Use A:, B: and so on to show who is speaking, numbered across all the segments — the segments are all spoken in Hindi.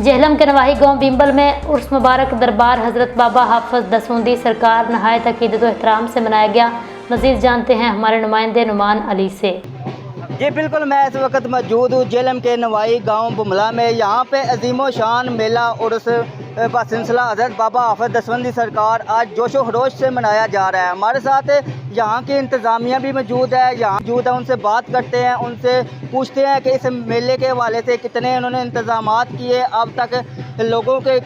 A: जेहलम के नवाही गांव बिम्बल में उर्स मुबारक दरबार हज़रत बाबा हाफिज दसूंदी सरकार नहायत अकीदत व एहतराम से मनाया गया। मज़ीद जानते हैं हमारे नुमाइंदे नुमान अली से।
B: जी बिल्कुल, मैं इस वक्त मौजूद हूँ जेहलम के नवाई गांव बुमला में। यहाँ पे अजीमो शान मेला उर्स सिलसिला हज़रत बाबा हाफिज दसूंदी सरकार आज जोशो खरोश से मनाया जा रहा है। हमारे साथ यहाँ की इंतज़ामिया भी मौजूद है, यहाँ मौजूद है, उनसे बात करते हैं, उनसे पूछते हैं कि इस मेले के हवाले से कितने उन्होंने इंतज़ामात किए, अब तक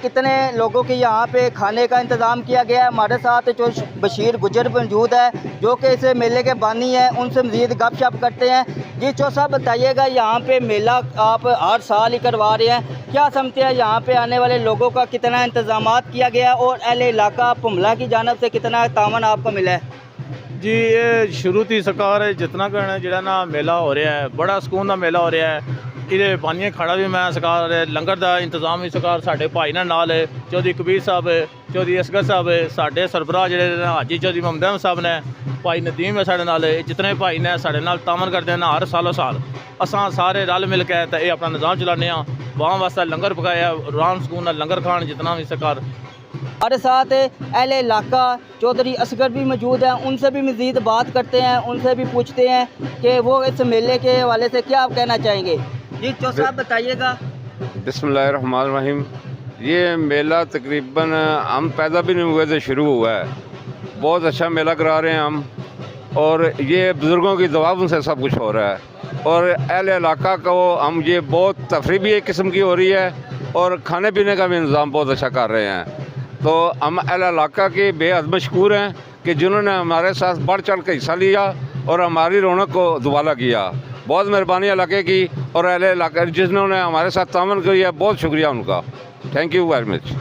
B: कितने लोगों के यहाँ पे खाने का इंतज़ाम किया गया है। हमारे साथ जो बशीर गुजर मौजूद है जो कि इस मेले के बानी हैं, उनसे मज़ीद गपशप करते हैं। जी चो साहब, बताइएगा यहाँ पे मेला आप हर साल ही करवा रहे हैं, क्या समझते हैं यहाँ पे आने वाले लोगों का कितना इंतज़ामात किया गया है और अहले इलाका पुमला की जानब से कितना तावन आपको मिला है?
C: जी ये शुरू थी सरकार जितना कहना जो ना मेला हो रहा है, बड़ा सुकून का मेला हो रहा है। ये पानी खड़ा भी मैं सरकार लंगर का इंतजाम भी सरकार साढ़े भाई नाल है, चौधरी कबीर साहब, चौधरी असगर साहब, साढ़े सरबराह जो हाजी चौधरी मोहम्मद अहमद साहब ने, भाई नदीम है साढ़े नाल, जितने भाई ने साढ़े नाल तामन करते हैं हर सालों साल असां सारे रल मिल के तो ये अपना निज़ाम चलाने वहाँ वास्ते लंगर पकाया, आराम सुकून लंगर खान जितना भी सरकार।
B: हमारे साथ अहले इलाका चौधरी असगर भी मौजूद हैं, उनसे भी मज़ीद बात करते हैं, उनसे भी पूछते हैं कि वो इस मेले के हवाले से क्या आप कहना चाहेंगे। जी चौ साहब, बताइएगा।
D: बिस्मिल्लाहिर्रहमानिर्रहीम। ये मेला तकरीबन हम पैदा भी नहीं हुए थे शुरू हुआ है। बहुत अच्छा मेला करा रहे हैं हम, और ये बुज़ुर्गों की दुआ से सब कुछ हो रहा है। और अहले इलाका को हम ये बहुत तफरीह भी एक किस्म की हो रही है और खाने पीने का भी इंतज़ाम बहुत अच्छा कर रहे हैं। तो हम अहले इलाका के बेहद मशकूर हैं कि जिन्होंने हमारे साथ बढ़ चढ़ के हिस्सा लिया और हमारी रौनक को दुबाला किया। बहुत मेहरबानी इलाके की और अहले इलाके जिन्होंने हमारे साथ तामन किया, बहुत शुक्रिया उनका। Thank you very much.